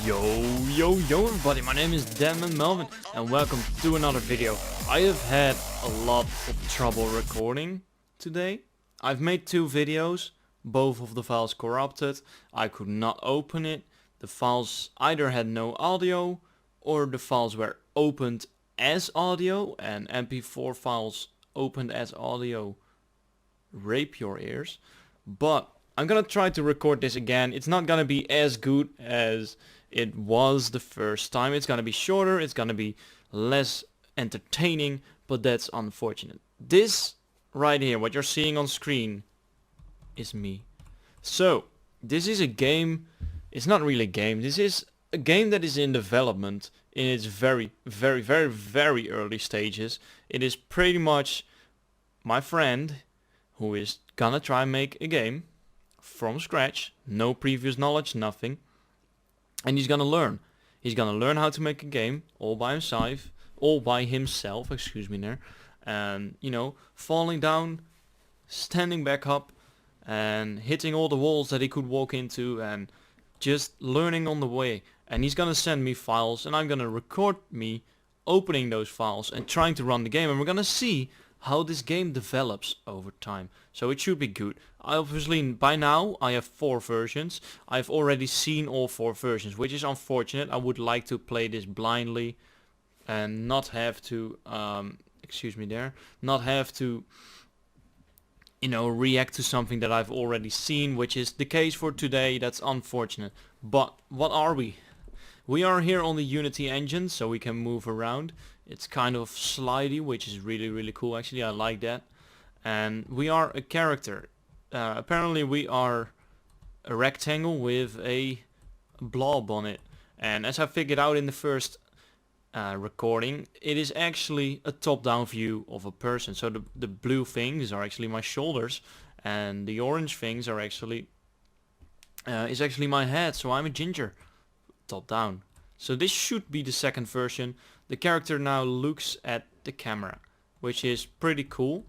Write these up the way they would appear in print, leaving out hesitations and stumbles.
Yo everybody, my name is Demon Melvin and welcome to another video. I have had a lot of trouble recording today. I've made two videos, both of the files corrupted. I could not open it. The files either had no audio or the files were opened as audio, and MP4 files opened as audio rape your ears. But I'm gonna try to record this again. It's not gonna be as good as it was the first time. It's gonna be shorter, it's gonna be less entertaining, but that's unfortunate. This right here, what you're seeing on screen, is me. So, this is a game. It's not really a game. This is a game that is in development in its very early stages. It is pretty much my friend who is gonna try and make a game from scratch, no previous knowledge, nothing, and he's gonna learn. He's gonna learn how to make a game all by himself, excuse me there, and you know, falling down, standing back up, and hitting all the walls that he could walk into, and just learning on the way. And he's gonna send me files, and I'm gonna record me opening those files and trying to run the game, and we're gonna see how this game develops over time. So it should be good. Obviously by now I have 4 versions. I've already seen all 4 versions, which is unfortunate. I would like to play this blindly and not have to not have to, you know, react to something that I've already seen, which is the case for today. That's unfortunate. But what are we? We are here on the Unity engine, so we can move around. It's kind of slidey, which is really cool. Actually, I like that. And we are a character. Apparently we are a rectangle with a blob on it. And as I figured out in the first recording, it is actually a top-down view of a person. So the blue things are actually my shoulders, and the orange things are actually is actually my head. So I'm a ginger, top-down. So this should be the second version. The character now looks at the camera, which is pretty cool.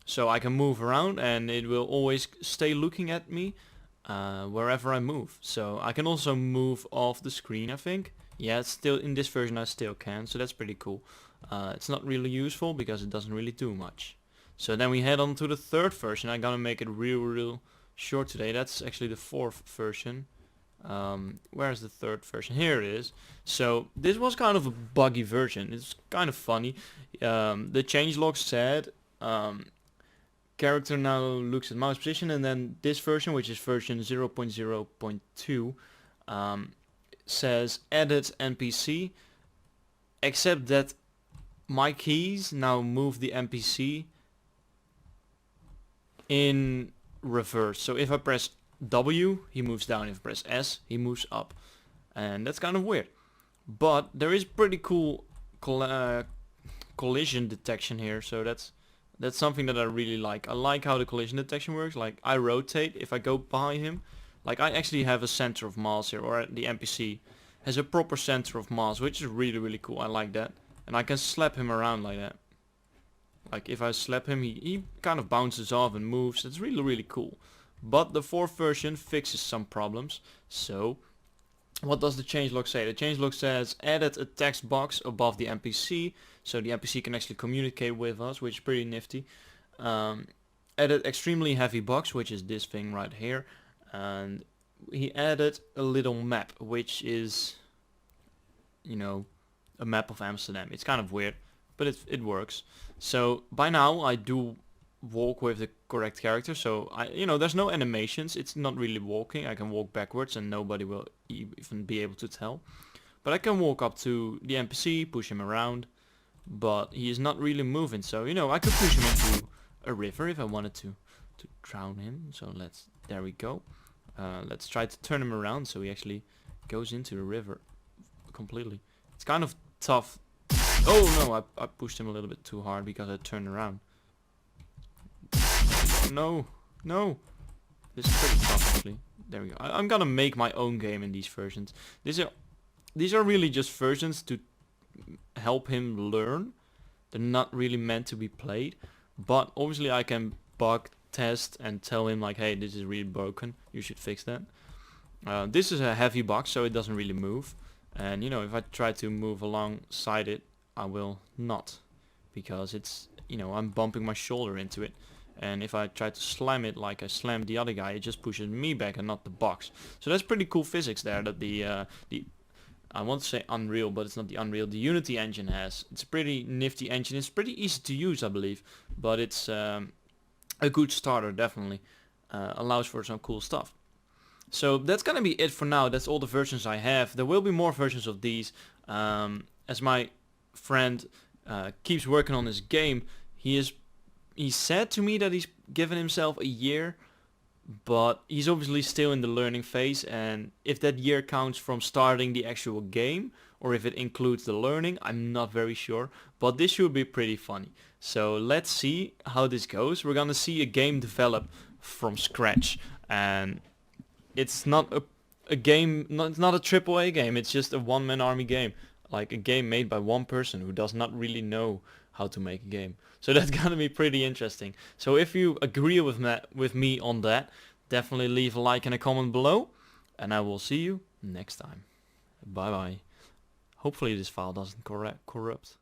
So I can move around and it will always stay looking at me wherever I move. So I can also move off the screen, I think. Yeah, it's still in this version I still can, so that's pretty cool. It's not really useful because it doesn't really do much. So then we head on to the third version. I'm gonna make it real short today. That's actually the 4th version. Where's the 3rd version? Here it is. So this was kind of a buggy version. It's kind of funny. The changelog said character now looks at mouse position, and then this version, which is version 0.0.2, says edit NPC, except that my keys now move the NPC in reverse. So if I press W, he moves down. If I press S, he moves up. And that's kind of weird. But there is pretty cool collision detection here, so that's something that I really like. I like how the collision detection works. Like, I rotate if I go by him. Like, I actually have a center of mass here, or the NPC has a proper center of mass, which is really cool. I like that. And I can slap him around like that. Like, if I slap him, he kind of bounces off and moves. It's really cool. But the 4th version fixes some problems. So what does the changelog say? The changelog says added a text box above the NPC, so the NPC can actually communicate with us, which is pretty nifty. Added extremely heavy box, which is this thing right here, and he added a little map, which is, you know, a map of Amsterdam. It's kind of weird, but it works. So by now I do walk with the correct character, so there's no animations. It's not really walking. I can walk backwards and nobody will even be able to tell. But I can walk up to the NPC, push him around, but he is not really moving. So I could push him into a river if I wanted to drown him. So there we go. Let's try to turn him around so he actually goes into the river completely. It's kind of tough. Oh no, I pushed him a little bit too hard because I turned around. No. This is pretty tough actually. There we go. I'm gonna make my own game in these versions. These are really just versions to help him learn. They're not really meant to be played. But obviously I can bug test and tell him like, hey, this is really broken. You should fix that. This is a heavy box, so it doesn't really move. And you know, if I try to move alongside it, I will not, because it's, you know, I'm bumping my shoulder into it. And if I try to slam it like I slammed the other guy, it just pushes me back and not the box. So that's pretty cool physics there that the I want to say Unreal, but it's not the Unreal, the Unity engine has. It's a pretty nifty engine. It's pretty easy to use, I believe, but it's a good starter, definitely. Allows for some cool stuff. So that's gonna be it for now. That's all the versions I have. There will be more versions of these. As my friend keeps working on this game, he said to me that he's given himself a year, but he's obviously still in the learning phase, and if that year counts from starting the actual game or if it includes the learning, I'm not very sure, but this should be pretty funny. So let's see how this goes. We're gonna see a game develop from scratch, and it's not a game, it's not a AAA game, it's just a one-man army game, like a game made by one person who does not really know how to make a game. So that's gonna be pretty interesting. So if you agree with me on that, definitely leave a like and a comment below, and I will see you next time. Bye bye. Hopefully this file doesn't corrupt.